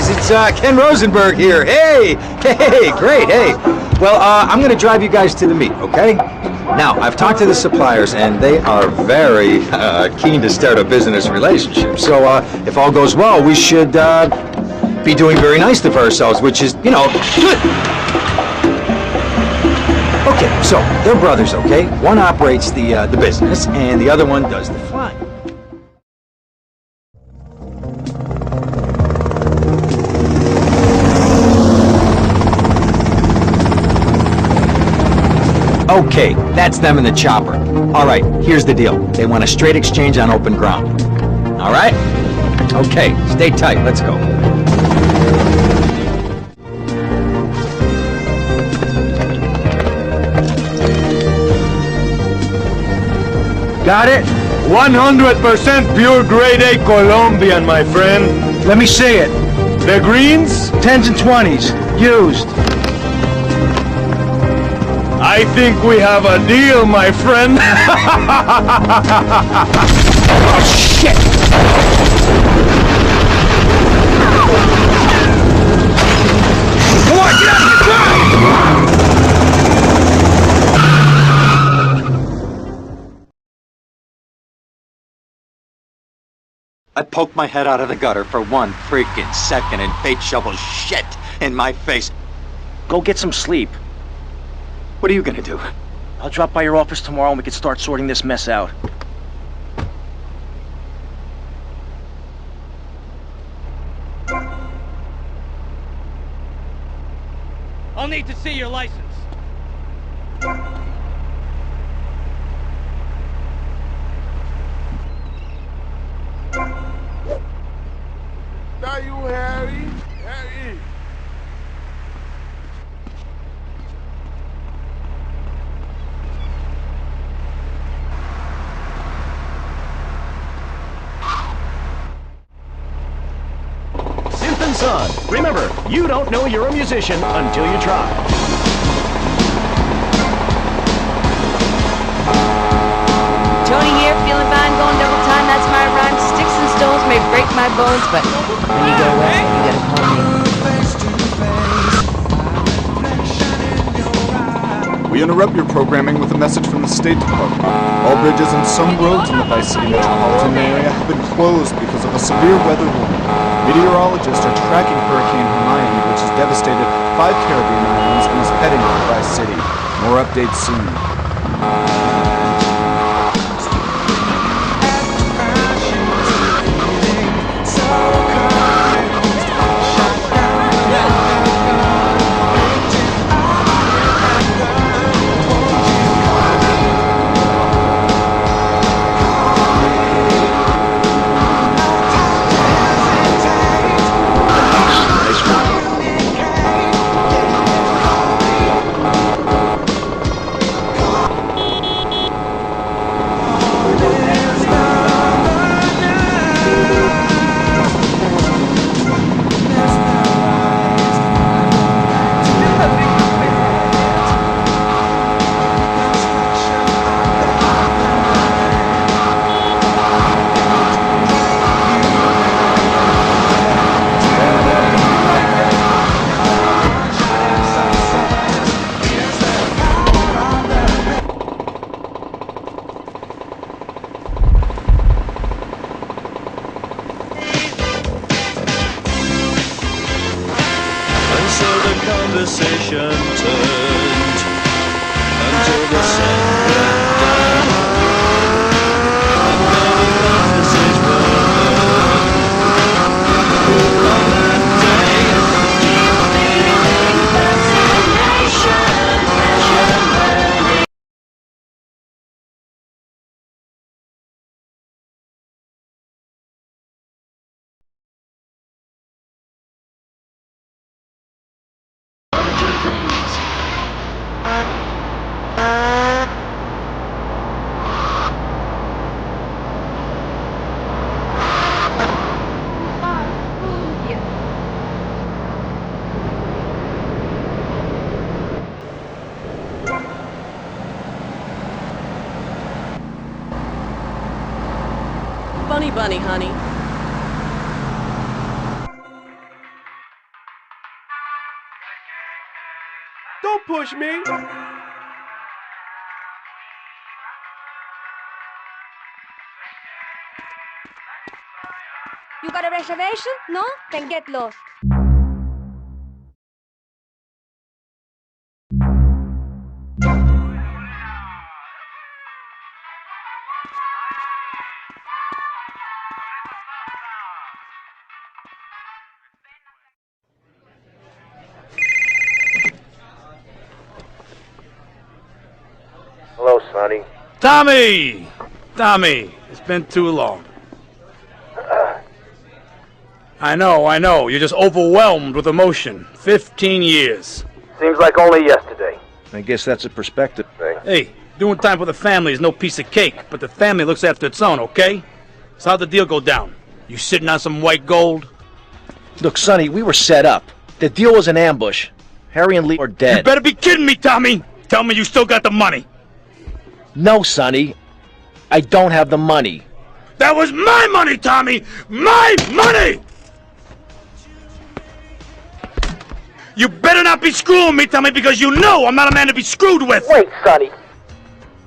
It's Ken Rosenberg here. Hey, great, hey. Well, I'm gonna drive you guys to the meet, okay? Now, I've talked to the suppliers, and they are very keen to start a business relationship. So, if all goes well, we should be doing very nicely for ourselves, which is, you know, good. Okay, so they're brothers, okay? One operates the business, and the other one does the flying. Okay, that's them in the chopper. All right, here's the deal. They want a straight exchange on open ground. All right? Okay, stay tight. Let's go. Got it? 100% pure grade A Colombian, my friend. Let me see it. The greens? 10s and 20s. Used. I think we have a deal, my friend. Oh, shit! Come on, get out of here! I poked my head out of the gutter for 1 freaking second and fate shovels shit in my face. Go get some sleep. What are you gonna do? I'll drop by your office tomorrow and we can start sorting this mess out. I'll need to see your license. Are you Harry? Harry. Son, remember, you don't know you're a musician until you try. Tony here, feeling fine, going double time, that's my rhyme. Sticks and stones may break my bones, but when you go west, you gotta call me. We interrupt your programming with a message from the State Department. All bridges and some roads in the Vice City metropolitan area have been closed because of a severe weather warning. Meteorologists are tracking Hurricane Hermione, which has devastated 5 Caribbean islands and is heading for Vice City. More updates soon. conversation turned until the sun went down. Another conversation burned. On that day, keep feeling fascination as you're learning. Bunny bunny, honey. Don't push me! You got a reservation? No? Then get lost. Hello, Sonny. Tommy! Tommy, it's been too long. I know. You're just overwhelmed with emotion. 15 years. Seems like only yesterday. I guess that's a perspective thing. Hey, doing time for the family is no piece of cake, but the family looks after its own, okay? So how'd the deal go down? You sitting on some white gold? Look, Sonny, we were set up. The deal was an ambush. Harry and Lee are dead. You better be kidding me, Tommy! Tell me you still got the money. No, Sonny. I don't have the money. That was my money, Tommy! My money! You better not be screwing me, Tommy, because you know I'm not a man to be screwed with! Wait, Sonny.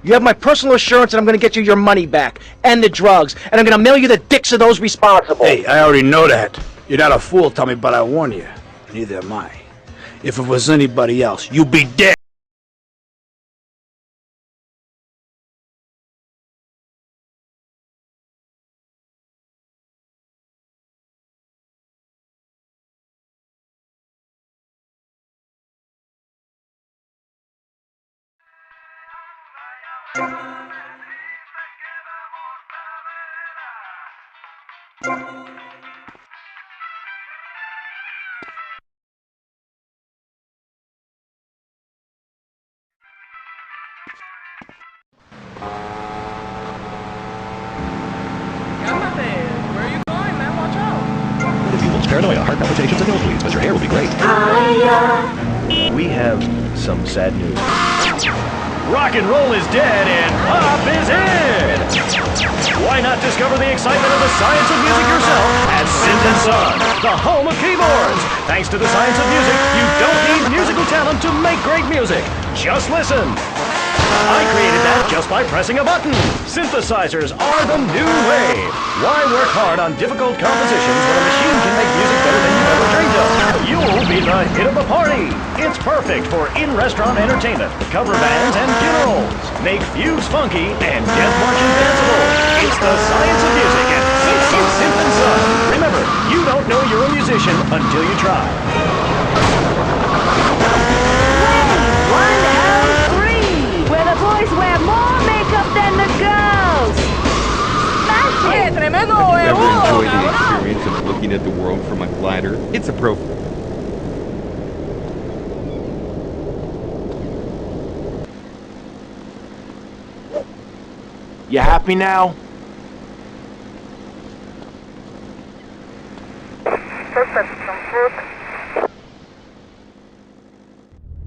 You have my personal assurance that I'm going to get you your money back, and the drugs, and I'm going to mail you the dicks of those responsible. Hey, I already know that. You're not a fool, Tommy, but I warn you. Neither am I. If it was anybody else, you'd be dead. Paranoia, heart palpitations, and nosebleeds, but your hair will be great. We have some sad news. Rock and roll is dead and pop is in! Why not discover the excitement of the science of music yourself at Synth & Son, the home of keyboards? Thanks to the science of music, you don't need musical talent to make great music. Just listen. I created that just by pressing a button. Synthesizers are the new wave. Why work hard on difficult compositions when a machine can make music better than you ever dreamed of? You'll be the hit of the party. It's perfect for in-restaurant entertainment, cover bands, and funerals. Make fugues funky and death marches danceable. It's the science of music at Synth & Son. Remember, you don't know you're a musician until you try. Where the boys wear more makeup than the girls. Smash it! Tremendo Ever enjoyed the experience of looking at the world from a glider? It's a pro. You happy now?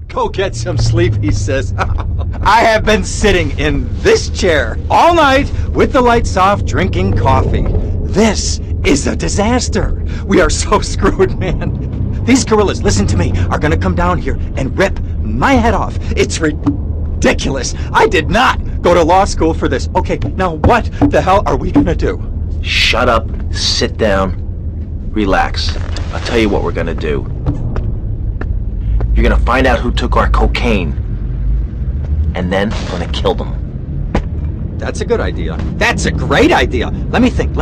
Go get some sleep, he says. I have been sitting in this chair all night with the lights off, drinking coffee. This is a disaster. We are so screwed, man. These gorillas, listen to me, are gonna come down here and rip my head off. It's ridiculous. I did not go to law school for this. Okay, now what the hell are we gonna do? Shut up, sit down, relax. I'll tell you what we're gonna do. You're gonna find out who took our cocaine. And then I'm gonna kill them. That's a good idea. That's a great idea. Let me think.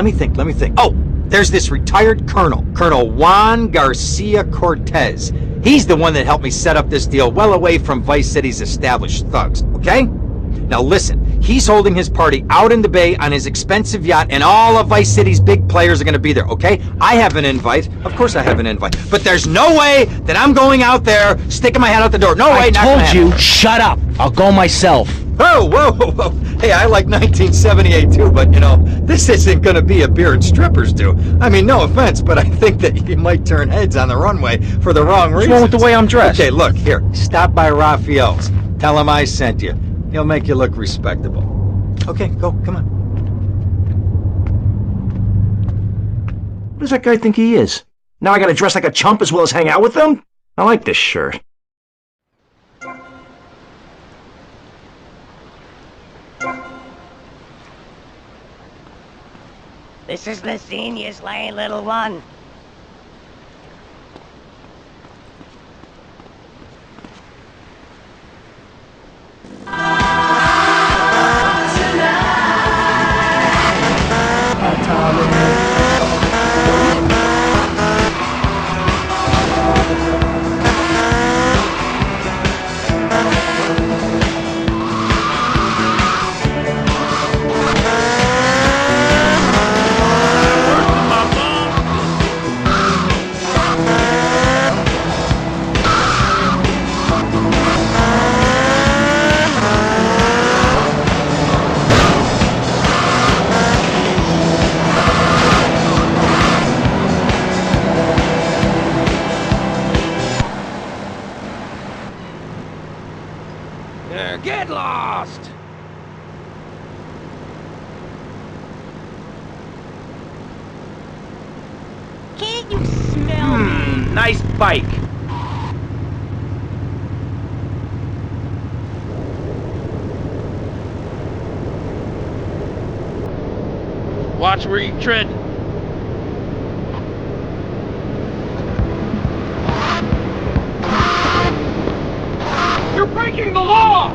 Oh, there's this retired colonel, Colonel Juan Garcia Cortez. He's the one that helped me set up this deal well away from Vice City's established thugs, okay? Now listen, he's holding his party out in the bay on his expensive yacht, and all of Vice City's big players are gonna be there, okay? I have an invite. Of course I have an invite. But there's no way that I'm going out there sticking my head out the door. No way, not gonna happen. I told you, shut up. I'll go myself. Whoa. Hey, I like 1978 too, but you know, this isn't gonna be a beer and strippers do. I mean, no offense, but I think that you might turn heads on the runway for the wrong reasons. What's wrong with the way I'm dressed? Okay, look, here, stop by Raphael's. Tell him I sent you. He'll make you look respectable. Okay, go, come on. What does that guy think he is? Now I gotta dress like a chump as well as hang out with them? I like this shirt. This is Lasinia's lane, little one. Get lost! Can't you smell me? Nice bike. Watch where you tread. You're breaking the law!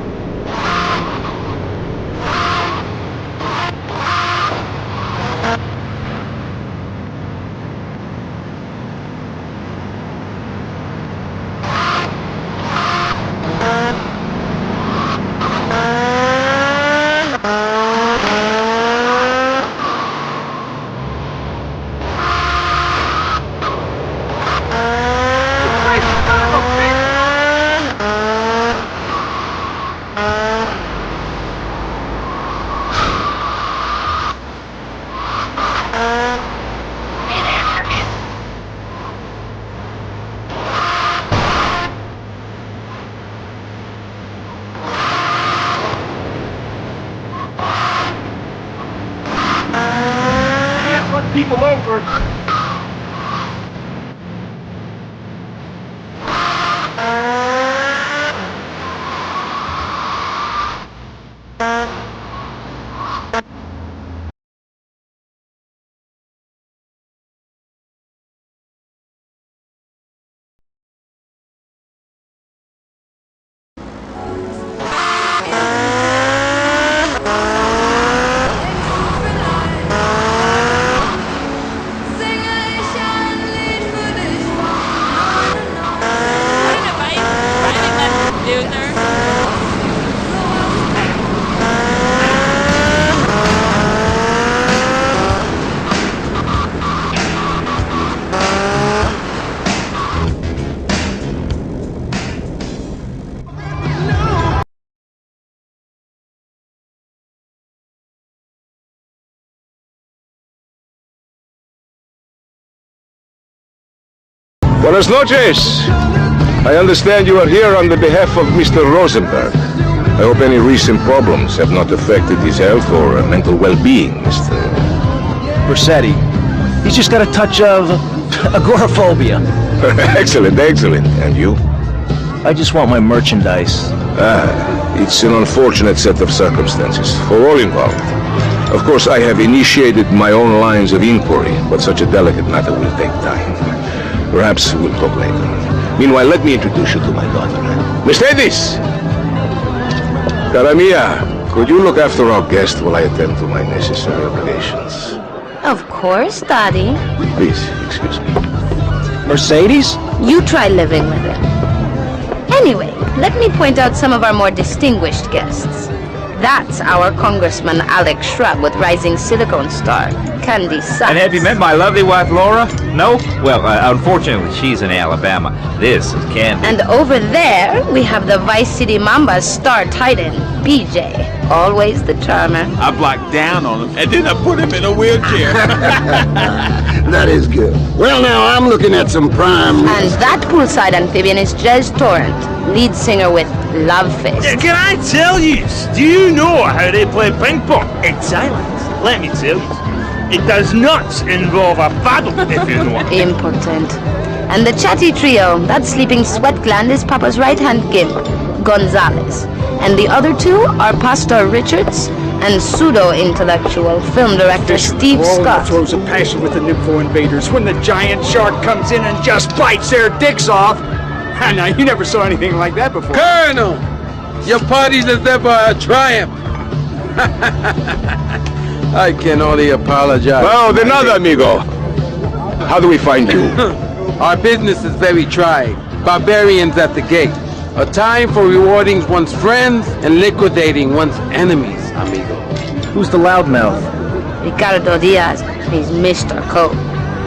People over. Buenas noches. I understand you are here on the behalf of Mr. Rosenberg. I hope any recent problems have not affected his health or mental well-being, Mr. Vercetti. He's just got a touch of agoraphobia. Excellent. And you? I just want my merchandise. It's an unfortunate set of circumstances for all involved. Of course, I have initiated my own lines of inquiry, but such a delicate matter will take time. Perhaps we'll talk later. Meanwhile, let me introduce you to my daughter. Mercedes! Cara mia, could you look after our guest while I attend to my necessary obligations? Of course, Daddy. Please, excuse me. Mercedes? You try living with it. Anyway, let me point out some of our more distinguished guests. That's our Congressman Alex Shrub with Rising Silicon Star, Candy Sachs. And have you met my lovely wife, Laura? No? Well, unfortunately, she's in Alabama. This is Candy. And over there, we have the Vice City Mamba's star titan, BJ. Always the charmer. I blocked down on him, and then I put him in a wheelchair. That is good. Well, now, I'm looking at some prime... And that poolside amphibian is Jez Torrent, lead singer with Love Fist. Yeah, can I tell you? Do you know how they play ping pong? It's silent. Let me tell you. It does not involve a paddle, if you know what. Impotent. And the chatty trio, that sleeping sweat gland is Papa's right-hand gimp, Gonzalez. And the other two are Pastor Richards and pseudo-intellectual film director Steve Scott. Throws a passion with the Nympho invaders when the giant shark comes in and just bites their dicks off. Now, you never saw anything like that before. Colonel, your party's as ever a triumph. I can only apologize. Well, de nada, amigo. How do we find you? Our business is very trying. Barbarians at the gate. A time for rewarding one's friends and liquidating one's enemies, amigo. Who's the loudmouth? Ricardo Diaz. He's Mr. Coke.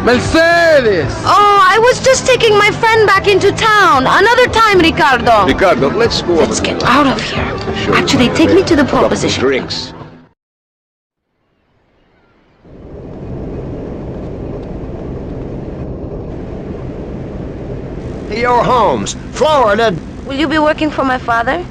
Mercedes! Oh, I was just taking my friend back into town. Another time, Ricardo. Ricardo, let's go. Let's get out of here. Actually, take me to the pole position. Drinks. Your homes, Florida. Will you be working for my father?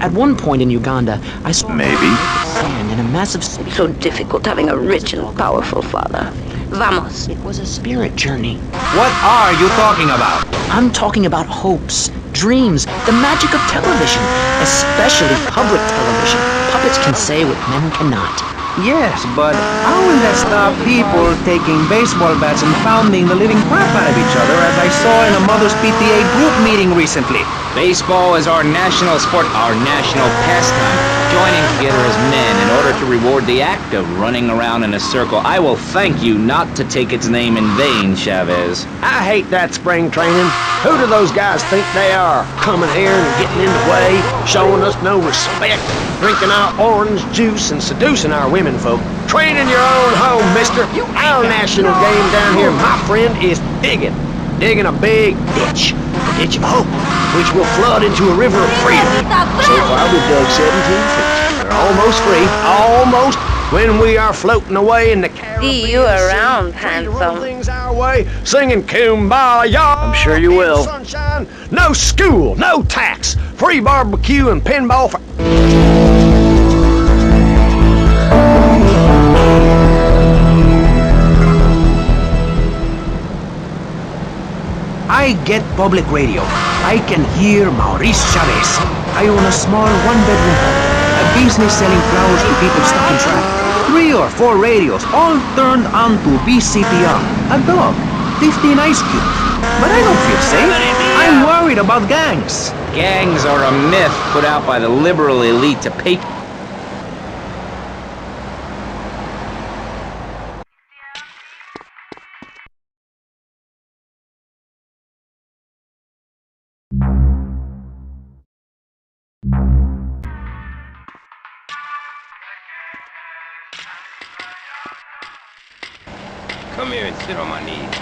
At one point in Uganda, I saw sand in a massive city. So difficult having a rich and powerful father. Vamos. It was a spirit journey. What are you talking about? I'm talking about hopes, dreams, the magic of television, especially public television. Puppets can say what men cannot. Yes, but how will that stop people taking baseball bats and pounding the living crap out of each other, as I saw in a Mother's PTA group meeting recently? Baseball is our national sport, our national pastime. Joining together as men in order to reward the act of running around in a circle. I will thank you not to take its name in vain, Chavez. I hate that spring training. Who do those guys think they are? Coming here and getting in the way, showing us no respect, drinking our orange juice and seducing our women folk. Training your own home, mister. Our national game down here, my friend, is digging a big ditch. A ditch of hope, which will flood into a river of freedom. So far, we've dug 17 feet. We're almost free, almost, when we are floating away in the Caribbean. See you around, handsome. Things our way, singing Kumbaya. I'm sure you will. Sunshine, no school, no tax, free barbecue and pinball for... I get public radio. I can hear Maurice Chavez. I own a small one-bedroom home. A business selling flowers to people stuck in traffic. 3 or 4 radios, all turned on to BCPR. A dog. 15 ice cubes. But I don't feel safe. I'm worried about gangs. Gangs are a myth put out by the liberal elite to pay... Come here and sit on my knees.